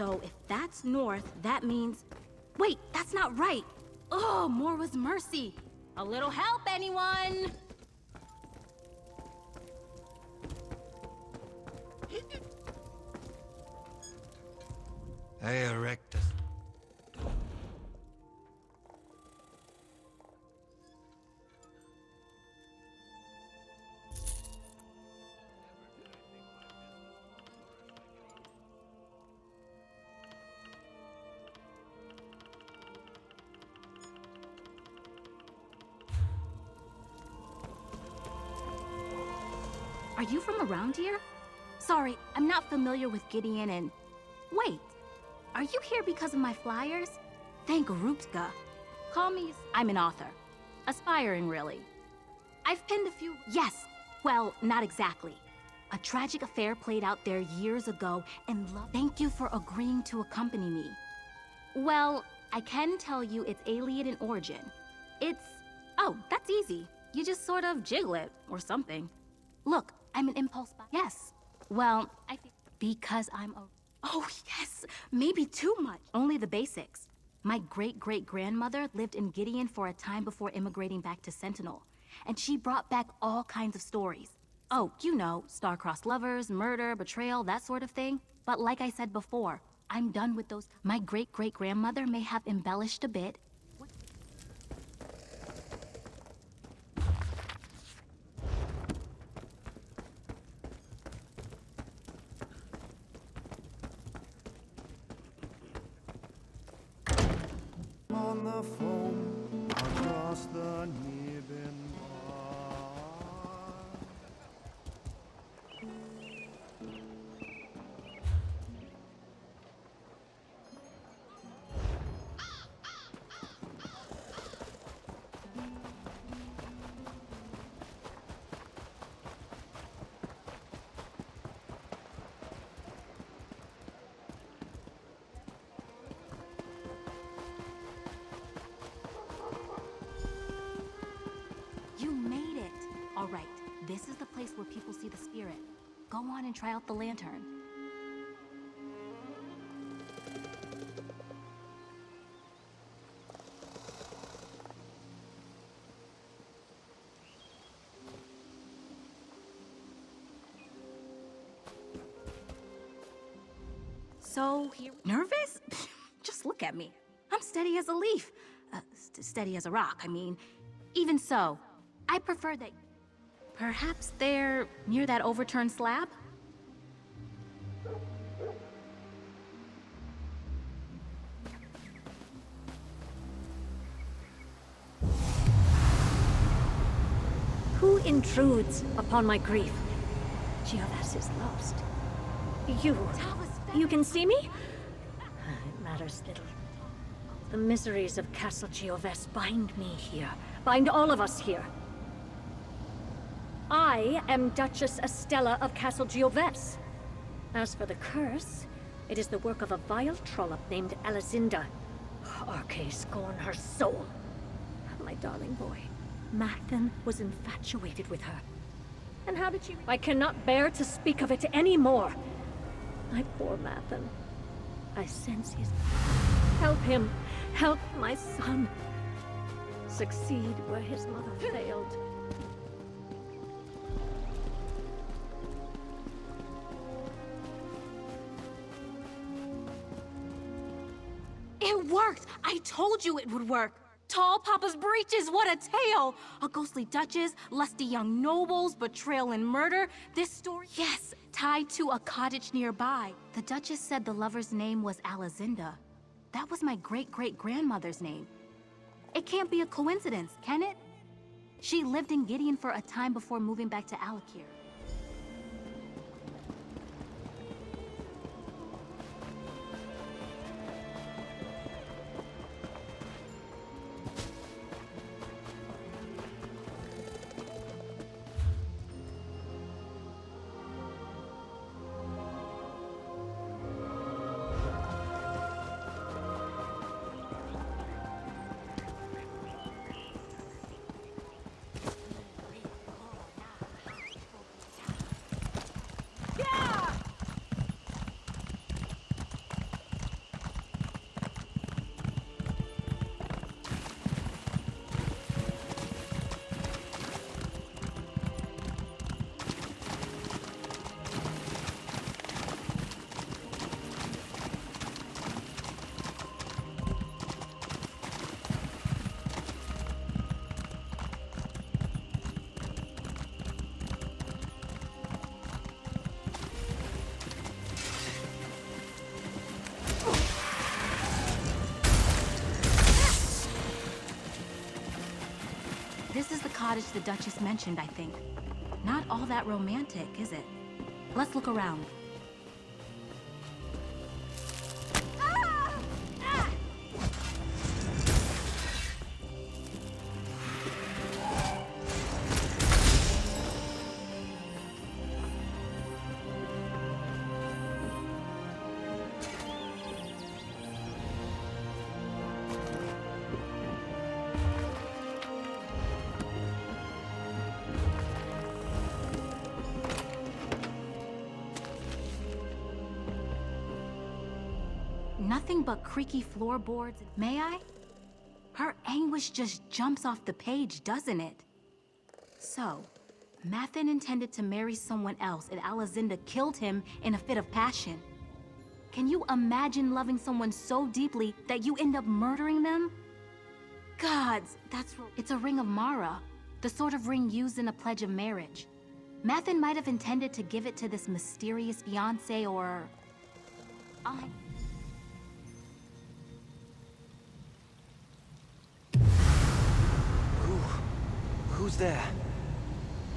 So if that's north, that means... Wait, that's not right! Oh, more was mercy! A little help, anyone? Hey, Erectus. Are you from around here? Sorry, I'm not familiar with Gideon and... Wait, are you here because of my flyers? Thank Ruptka. Call me... I'm an author. Aspiring, really. I've penned a few... Yes, well, not exactly. A tragic affair played out there years ago, and thank you for agreeing to accompany me. Well, I can tell you it's alien in origin. It's... Oh, that's easy. You just sort of jiggle it, or something. Look, I'm an impulse buyer. Yes. Well, I think because I'm a... Oh, yes! Maybe too much. Only the basics. My great-great-grandmother lived in Gideon for a time before immigrating back to Sentinel. And she brought back all kinds of stories. Oh, you know, star-crossed lovers, murder, betrayal, that sort of thing. But like I said before, I'm done with those. My great-great-grandmother may have embellished a bit. On the foam across the Niven bar. You made it! All right, this is the place where people see the spirit. Go on and try out the lantern. So, here... Nervous? Just look at me. I'm steady as a leaf. Steady as a rock, I mean. Even so, I prefer that... Perhaps they're near that overturned slab? Who intrudes upon my grief? Geovas is lost. You can see me? It matters little. The miseries of Castle Geovas bind me here. Bind all of us here. I am Duchess Estella of Castle Geovas. As for the curse, it is the work of a vile trollop named Alizinda. Arche scorn her soul. My darling boy, Mathan was infatuated with her. And how did she... I cannot bear to speak of it anymore. My poor Mathan. I sense his... Help him. Help my son. Succeed where his mother failed. It worked! I told you it would work! Tall Papa's breeches, what a tale! A ghostly duchess, lusty young nobles, betrayal and murder. This story, yes, tied to a cottage nearby. The Duchess said the lover's name was Alizinda. That was my great-great-grandmother's name. It can't be a coincidence, can it? She lived in Gideon for a time before moving back to Alakir. This is the cottage the Duchess mentioned, I think. Not all that romantic, is it? Let's look around. Nothing but creaky floorboards. May I? Her anguish just jumps off the page, doesn't it? So, Mathen intended to marry someone else and Alazinda killed him in a fit of passion. Can you imagine loving someone so deeply that you end up murdering them? Gods, it's a ring of Mara, the sort of ring used in a pledge of marriage. Mathen might have intended to give it to this mysterious fiancé or... Who's there?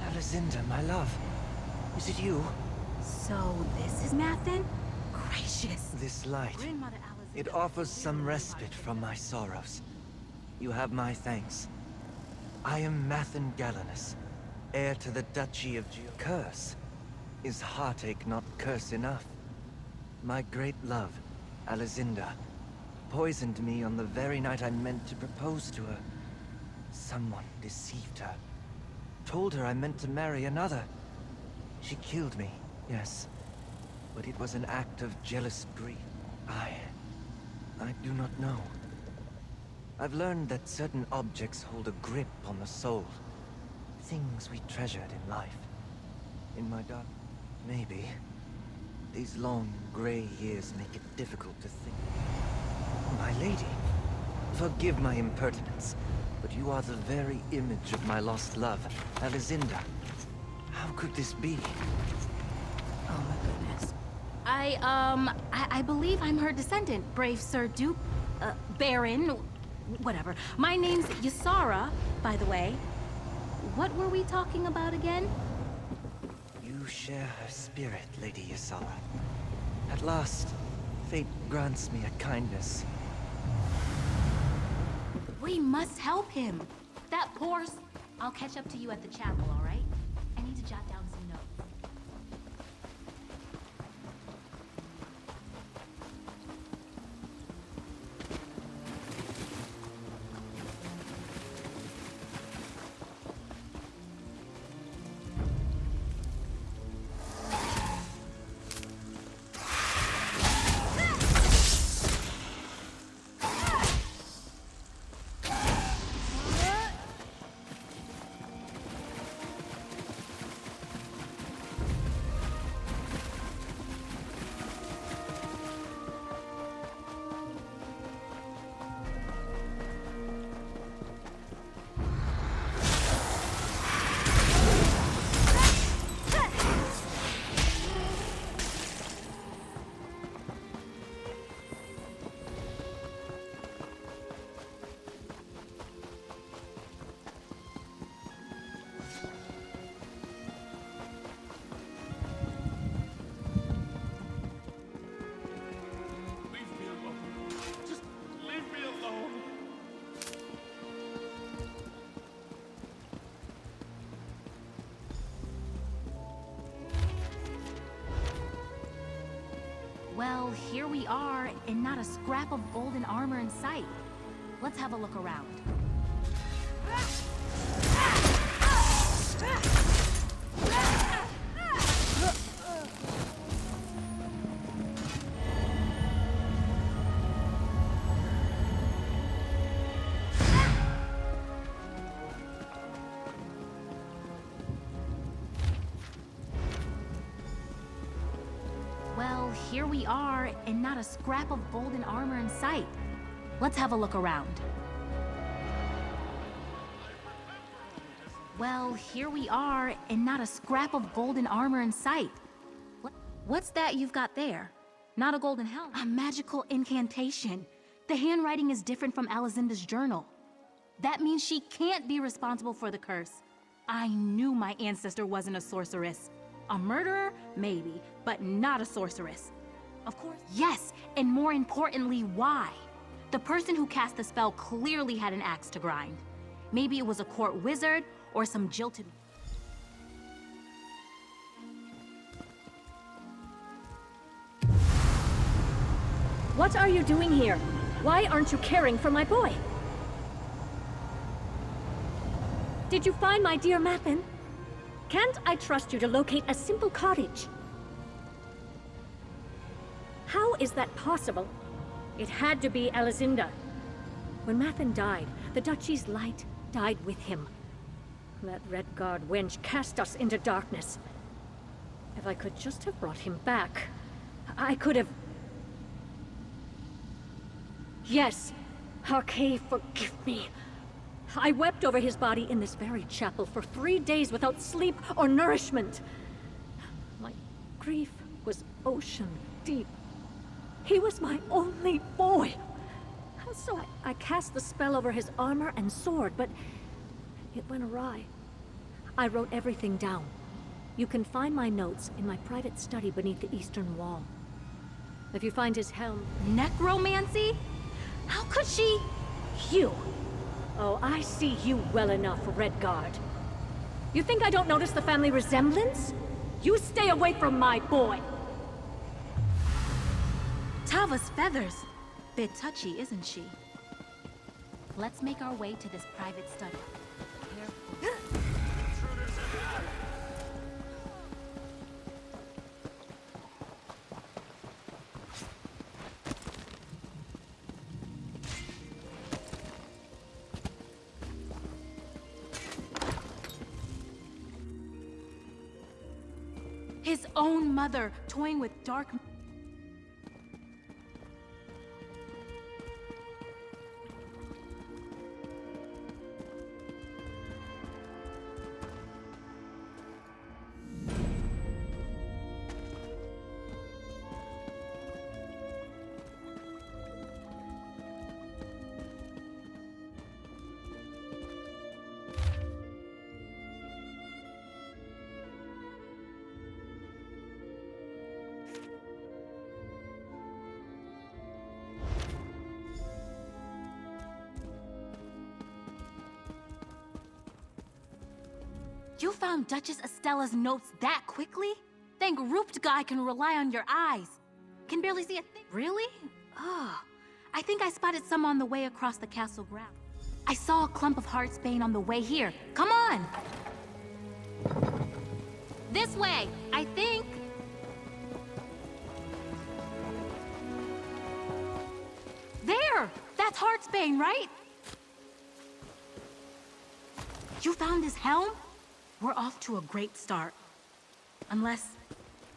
Alazinda, my love. Is it you? So this is Mathen? Gracious. This light. Grandmother Alazinda. It offers some respite from my sorrows. You have my thanks. I am Mathen Galenus, heir to the Duchy of Curse. Is heartache not curse enough? My great love, Alazinda, poisoned me on the very night I meant to propose to her. Someone deceived her. Told her I meant to marry another. She killed me, yes. But it was an act of jealous greed. I do not know. I've learned that certain objects hold a grip on the soul. Things we treasured in life. In my dark... Maybe. These long, gray years make it difficult to think. My lady, forgive my impertinence, but you are the very image of my lost love, Alazinda. How could this be? Oh my goodness. I believe I'm her descendant, brave Sir Duke, Baron, whatever. My name's Ysara, by the way. What were we talking about again? You share her spirit, Lady Ysara. At last, fate grants me a kindness. We must help him. That poor... I'll catch up to you at the chapel, all right? I need to jot down some notes. Well, here we are, and not a scrap of golden armor in sight. Let's have a look around. Well, here we are, and not a scrap of golden armor in sight. Let's have a look around. Well, here we are, and not a scrap of golden armor in sight. What's that you've got there? Not a golden helm. A magical incantation. The handwriting is different from Alazinda's journal. That means she can't be responsible for the curse. I knew my ancestor wasn't a sorceress. A murderer? Maybe, but not a sorceress. Of course. Yes, and more importantly, why? The person who cast the spell clearly had an axe to grind. Maybe it was a court wizard or some jilted... What are you doing here? Why aren't you caring for my boy? Did you find my dear Mathen? Can't I trust you to locate a simple cottage? How is that possible? It had to be Alizinda. When Mathen died, the Duchy's light died with him. That Redguard wench cast us into darkness. If I could just have brought him back, I could have... Yes, Arkay, forgive me. I wept over his body in this very chapel for 3 days without sleep or nourishment. My grief was ocean deep. He was my only boy. So I cast the spell over his armor and sword, but it went awry. I wrote everything down. You can find my notes in my private study beneath the eastern wall. If you find his helm... Necromancy? How could she... You! Oh, I see you well enough, Redguard. You think I don't notice the family resemblance? You stay away from my boy! Tava's feathers. Bit touchy, isn't she? Let's make our way to this private study. Careful. His own mother, toying with dark... You found Duchess Estella's notes that quickly? Thank Ruptga I can rely on your eyes. Can barely see a thing. Really? Oh, I think I spotted some on the way across the castle ground. I saw a clump of heartsbane on the way here. Come on! This way, I think. There! That's heartsbane, right? You found his helm? We're off to a great start. Unless...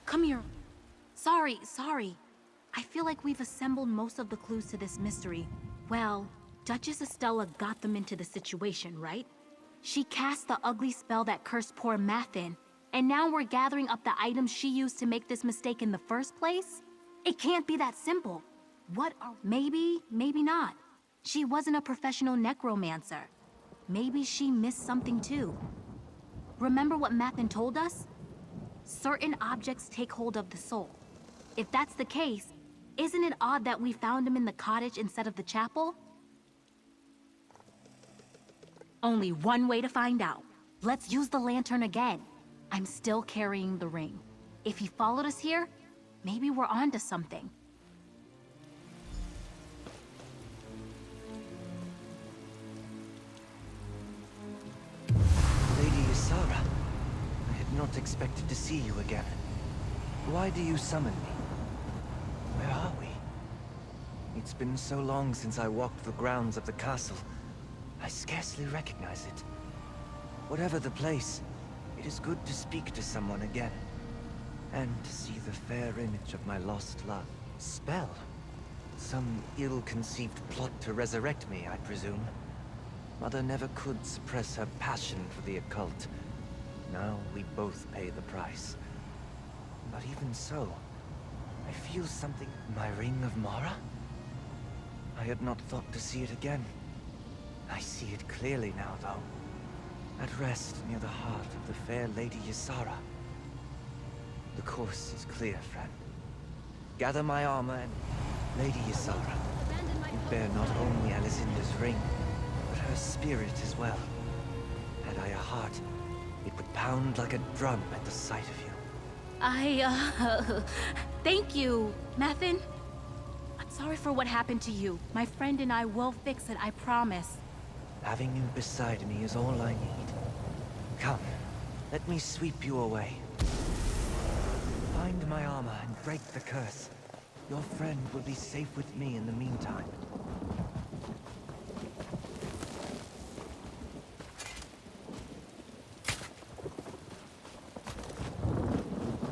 Come here. Sorry. I feel like we've assembled most of the clues to this mystery. Well, Duchess Estella got them into the situation, right? She cast the ugly spell that cursed poor Mathen, and now we're gathering up the items she used to make this mistake in the first place? It can't be that simple. What are... Maybe not. She wasn't a professional necromancer. Maybe she missed something too. Remember what Mathen told us? Certain objects take hold of the soul. If that's the case, isn't it odd that we found him in the cottage instead of the chapel? Only one way to find out. Let's use the lantern again. I'm still carrying the ring. If he followed us here, maybe we're onto something. Sarah, I had not expected to see you again. Why do you summon me? Where are we? It's been so long since I walked the grounds of the castle. I scarcely recognize it. Whatever the place, it is good to speak to someone again. And to see the fair image of my lost love. Spell? Some ill-conceived plot to resurrect me, I presume. Mother never could suppress her passion for the occult. Now we both pay the price. But even so, I feel something... My ring of Mara? I had not thought to see it again. I see it clearly now, though. At rest near the heart of the fair Lady Ysara. The course is clear, friend. Gather my armor and... Lady Ysara, you bear not only Alizinda's ring, but her spirit as well. Had I a heart, it would pound like a drum at the sight of you. Thank you, Mathen. I'm sorry for what happened to you. My friend and I will fix it, I promise. Having you beside me is all I need. Come, let me sweep you away. Find my armor and break the curse. Your friend will be safe with me in the meantime.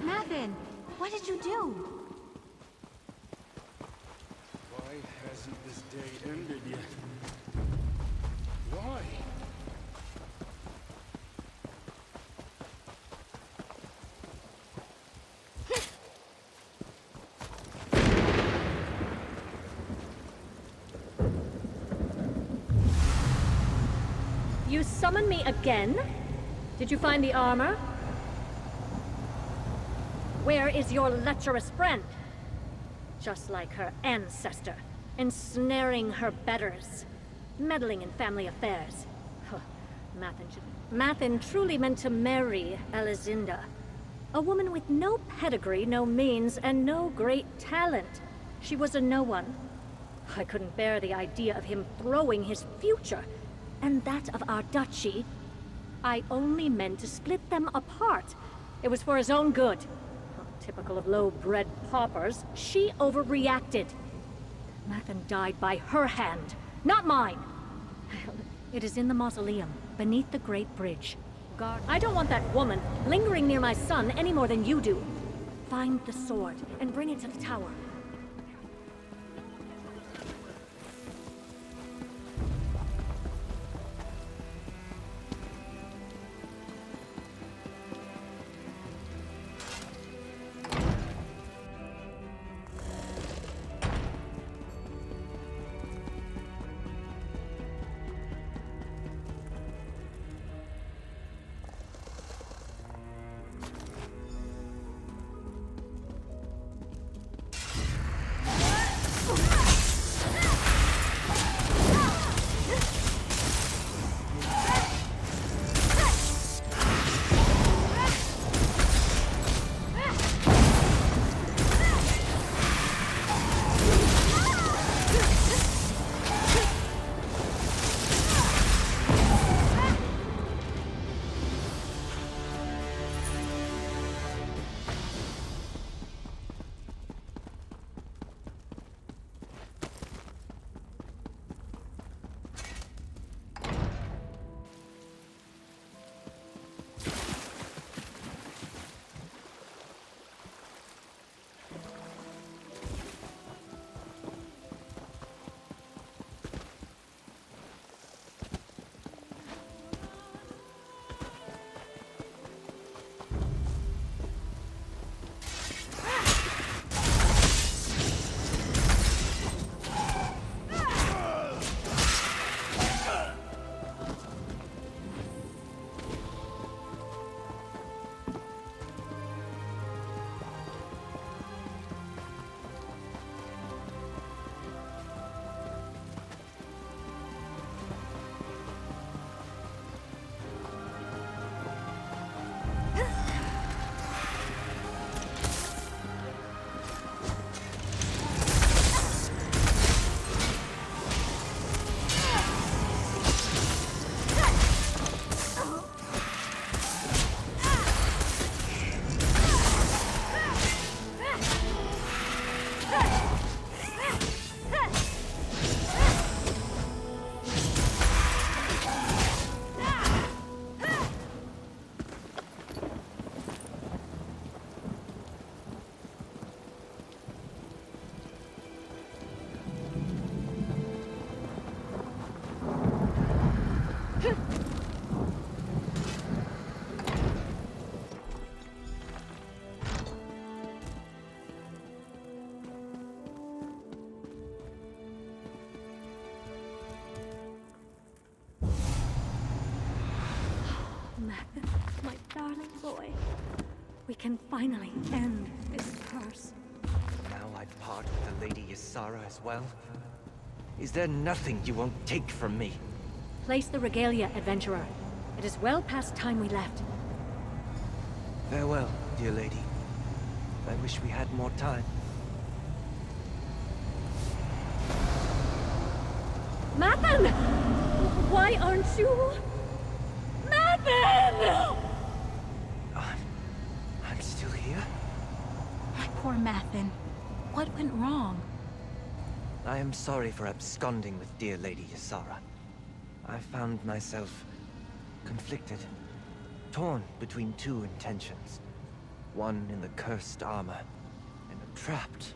Mathen, what did you do? Why hasn't this day ended yet? Why? You summon me again? Did you find the armor? Where is your lecherous friend? Just like her ancestor, ensnaring her betters, meddling in family affairs. Huh. Mathen truly meant to marry Alizinda. A woman with no pedigree, no means, and no great talent. She was a no one. I couldn't bear the idea of him throwing his future, and that of our duchy. I only meant to split them apart. It was for his own good. Typical of low-bred paupers, she overreacted. Mathen died by her hand, not mine. It is in the mausoleum, beneath the Great Bridge. Guard, I don't want that woman lingering near my son any more than you do. Find the sword and bring it to the tower. Mathen, my darling boy. We can finally end this curse. Now I'd part with the Lady Ysara as well? Is there nothing you won't take from me? Place the regalia, adventurer. It is well past time we left. Farewell, dear lady. I wish we had more time. Mathen! Why aren't you... Mathen! I'm still here? My poor Mathen. What went wrong? I am sorry for absconding with dear Lady Ysara. I found myself conflicted, torn between two intentions. One in the cursed armor, and trapped.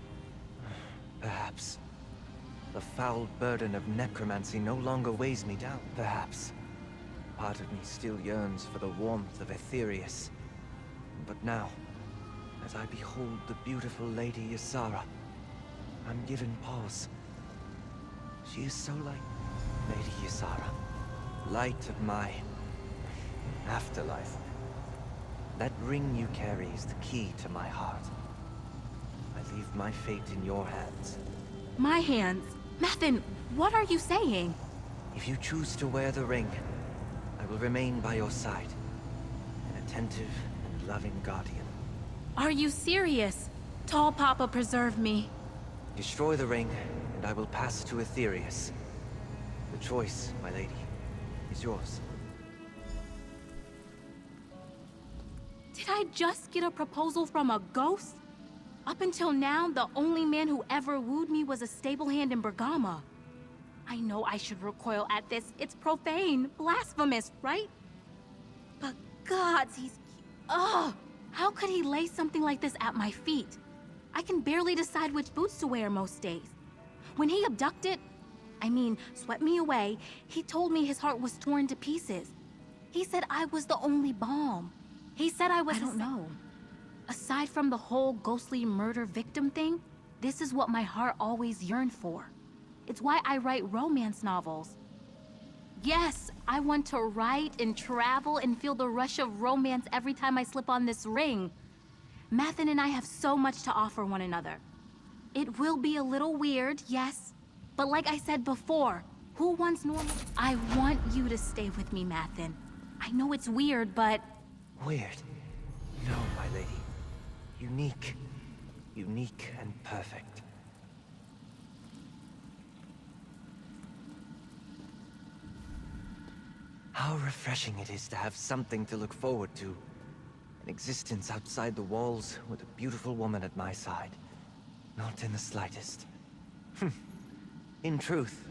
Perhaps. The foul burden of necromancy no longer weighs me down, perhaps. Part of me still yearns for the warmth of Aetherius. But now, as I behold the beautiful Lady Ysara, I'm given pause. She is so like Lady Ysara, light of my afterlife. That ring you carry is the key to my heart. I leave my fate in your hands. My hands? Mathen, what are you saying? If you choose to wear the ring, I will remain by your side, an attentive and loving guardian. Are you serious? Tall Papa, preserve me. Destroy the ring, and I will pass to Aetherius. The choice, my lady, is yours. Did I just get a proposal from a ghost? Up until now, the only man who ever wooed me was a stable hand in Bergama. I know I should recoil at this. It's profane, blasphemous, right? But gods, he's... Ugh! How could he lay something like this at my feet? I can barely decide which boots to wear most days. When he swept me away, he told me his heart was torn to pieces. He said I was the only balm. He said I don't know. Aside from the whole ghostly murder victim thing, this is what my heart always yearned for. It's why I write romance novels. Yes, I want to write and travel and feel the rush of romance every time I slip on this ring. Mathen and I have so much to offer one another. It will be a little weird, yes, but like I said before, who wants normal? I want you to stay with me, Mathen. I know it's weird, but... Weird? No, my lady. Unique. Unique and perfect. How refreshing it is to have something to look forward to. An existence outside the walls with a beautiful woman at my side. Not in the slightest. In truth,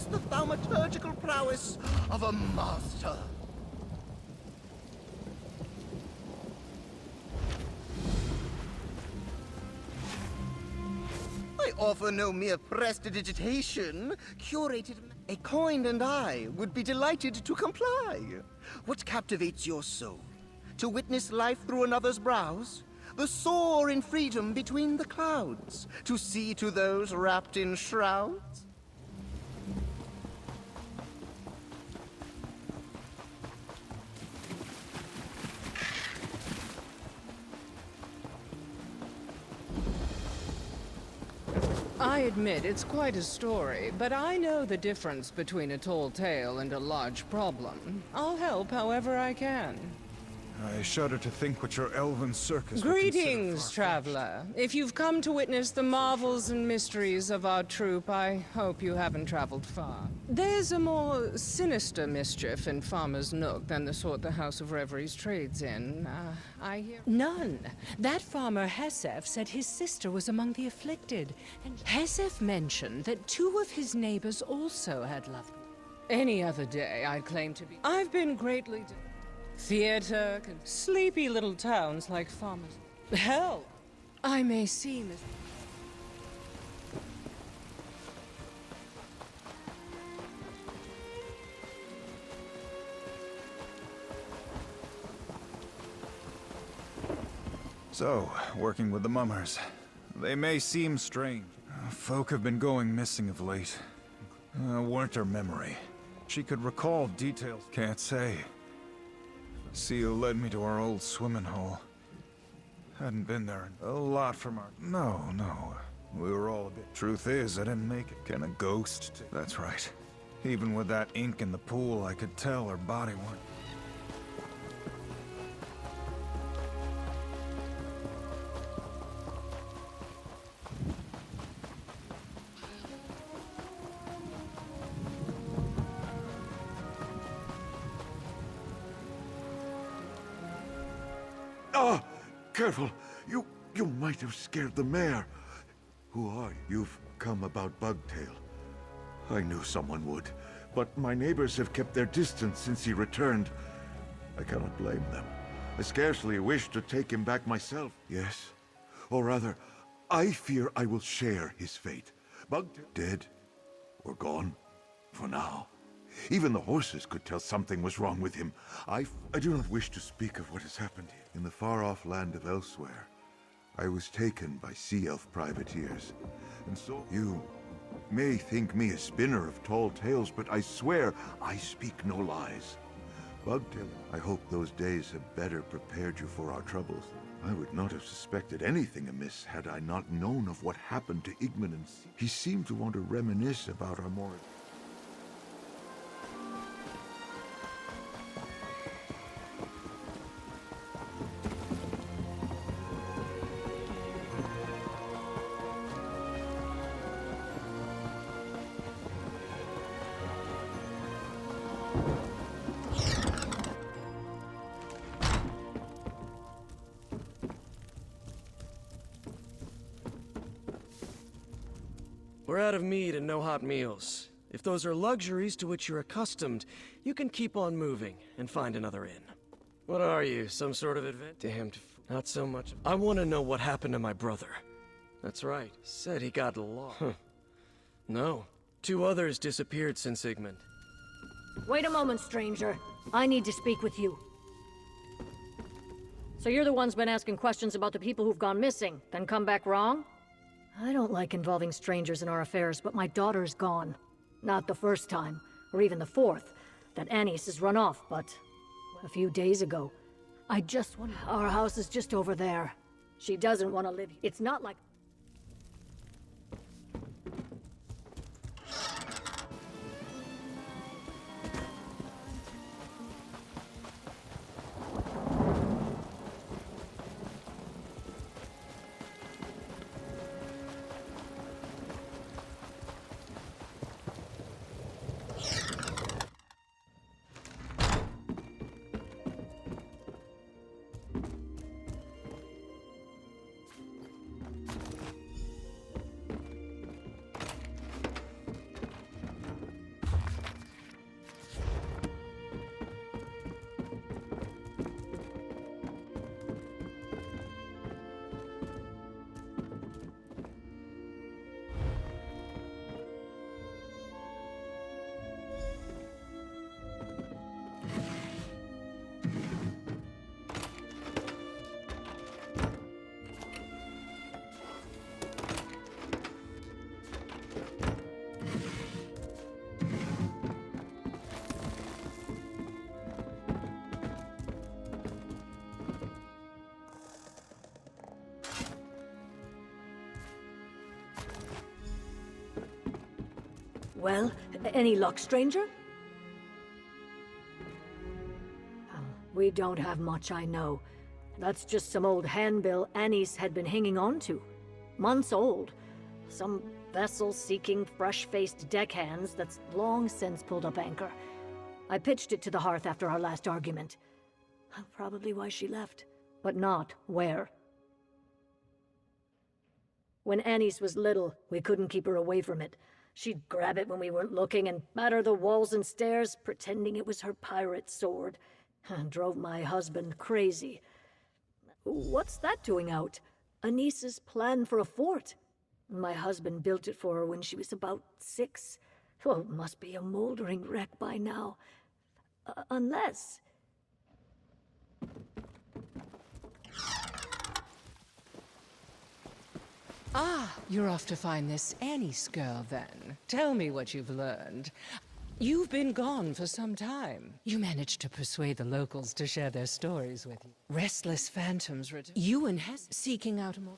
against the thaumaturgical prowess of a master. I offer no mere prestidigitation. Curated... A coin and I would be delighted to comply. What captivates your soul? To witness life through another's brows? The soar in freedom between the clouds? To see to those wrapped in shrouds? I admit it's quite a story, but I know the difference between a tall tale and a large problem. I'll help however I can. I shudder to think what your elven circus would consider Greetings, far-fetched. traveler. If you've come to witness the marvels and mysteries of our troupe, I hope you haven't traveled far. There's a more sinister mischief in Farmer's Nook than the sort the House of Reveries trades in. I hear... None. That farmer Hesef said his sister was among the afflicted. And Hesef mentioned that 2 of his neighbors also had loved ones. Any other day, I'd claim to be... I've been greatly... Theater, sleepy little towns like Farmers. Hell, I may seem as... So, working with the mummers. They may seem strange. Folk have been going missing of late. Weren't her memory. She could recall details. Can't say. Seal led me to our old swimming hole. Hadn't been there a lot from our... No. We were all a bit... Truth is, I didn't make it. Can a ghost... That's right. Even with that ink in the pool, I could tell her body weren't... Ah! Careful! You might have scared the mayor. Who are you? You've come about Bugtail. I knew someone would, but my neighbors have kept their distance since he returned. I cannot blame them. I scarcely wish to take him back myself. Yes. Or rather, I fear I will share his fate. Bugtail dead. Or gone. For now. Even the horses could tell something was wrong with him. I do not wish to speak of what has happened here. In the far-off land of elsewhere, I was taken by sea elf privateers. And so you may think me a spinner of tall tales, but I swear I speak no lies. Bugtail, I hope those days have better prepared you for our troubles. I would not have suspected anything amiss had I not known of what happened to Igman and Sea. He seemed to want to reminisce about our more... We're out of meat and no hot meals. If those are luxuries to which you're accustomed, you can keep on moving and find another inn. What are you, some sort of Damned not so much. I want to know what happened to my brother. That's right, said he got lost. No, 2 others disappeared since Igmund. Wait a moment, stranger. I need to speak with you. So you're the one's been asking questions about the people who've gone missing, then come back wrong? I don't like involving strangers in our affairs, but my daughter's gone. Not the first time, or even the 4th, that Annis has run off, but a few days ago. I just want... Our house is just over there. She doesn't want to live here. It's not like... Well, any luck, stranger? We don't have much, I know. That's just some old handbill Annie's had been hanging on to. Months old. Some vessel seeking fresh-faced deckhands that's long since pulled up anchor. I pitched it to the hearth after our last argument. Probably why she left, but not where. When Annie's was little, we couldn't keep her away from it. She'd grab it when we weren't looking and batter the walls and stairs, pretending it was her pirate sword. Drove my husband crazy. What's that doing out? Anissa's plan for a fort. My husband built it for her when she was about 6. Oh, it must be a moldering wreck by now. Unless... Ah, you're off to find this Annie's girl, then. Tell me what you've learned. You've been gone for some time. You managed to persuade the locals to share their stories with you. Restless phantoms return. You and Hess seeking out a more...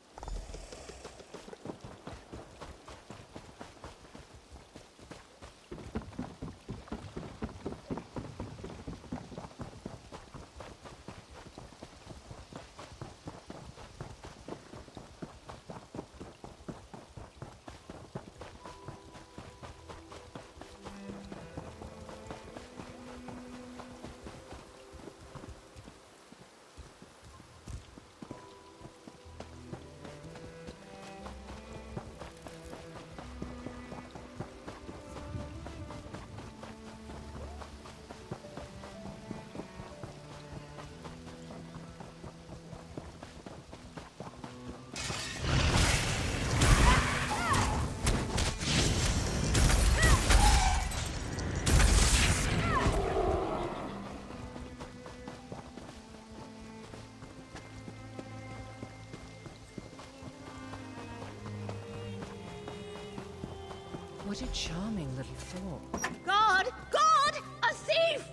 What a charming little thought. God! God! A thief!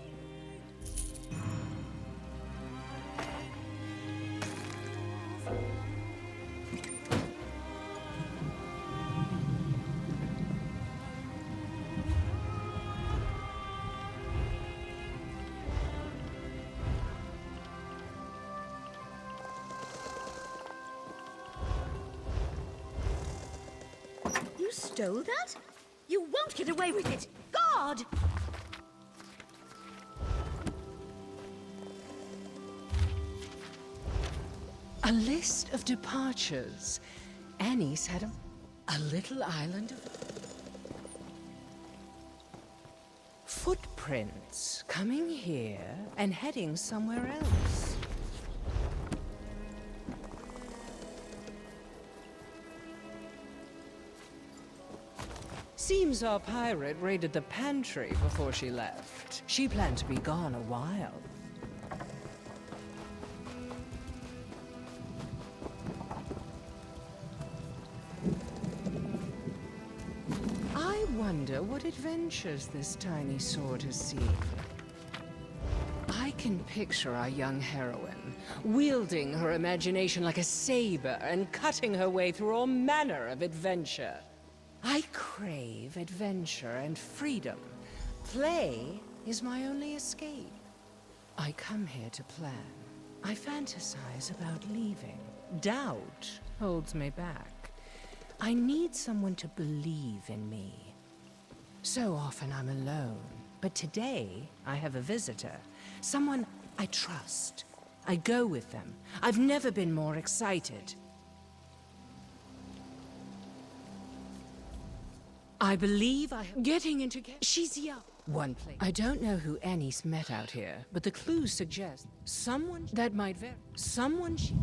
You stole that? You won't get away with it! God! A list of departures. Annie's had a little island of... footprints coming here and heading somewhere else. Seems our pirate raided the pantry before she left. She planned to be gone a while. I wonder what adventures this tiny sword has seen. I can picture our young heroine, wielding her imagination like a saber and cutting her way through all manner of adventure. I crave adventure and freedom. Play is my only escape. I come here to plan. I fantasize about leaving. Doubt holds me back. I need someone to believe in me. So often I'm alone, but today I have a visitor. Someone I trust. I go with them. I've never been more excited. I believe getting into... She's young. One place. I don't know who Annie's met out here, but the clues suggest someone that might vary. Someone she...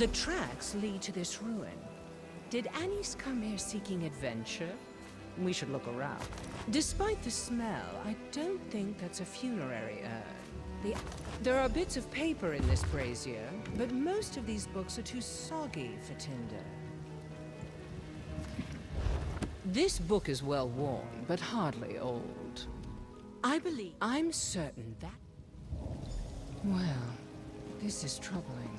The tracks lead to this ruin. Did Annie's come here seeking adventure? We should look around. Despite the smell, I don't think that's a funerary urn. There are bits of paper in this brazier, but most of these books are too soggy for tinder. This book is well worn, but hardly old. I'm certain that... Well, this is troubling.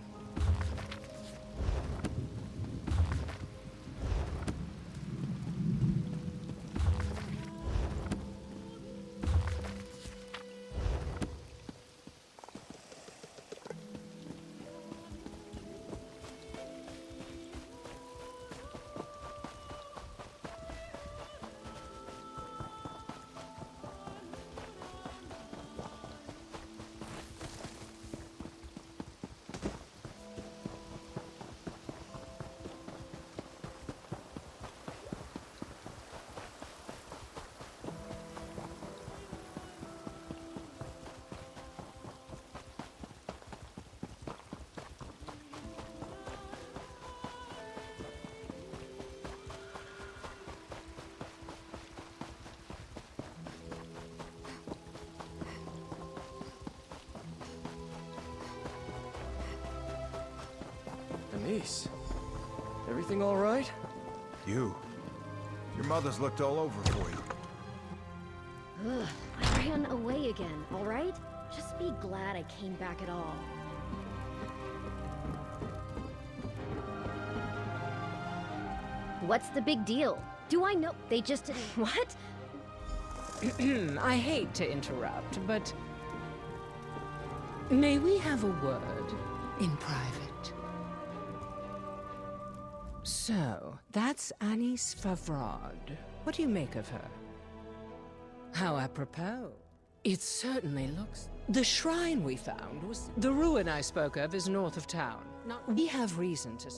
Denise, everything all right? You. Your mother's looked all over for you. Ugh, I ran away again, all right? Just be glad I came back at all. What's the big deal? Do I know? They just didn't... What? I hate to interrupt, but... May we have a word in private? So, that's Annie Sfavrod. What do you make of her? How apropos. It certainly looks... The shrine we found was... The ruin I spoke of is north of town. We have reason to...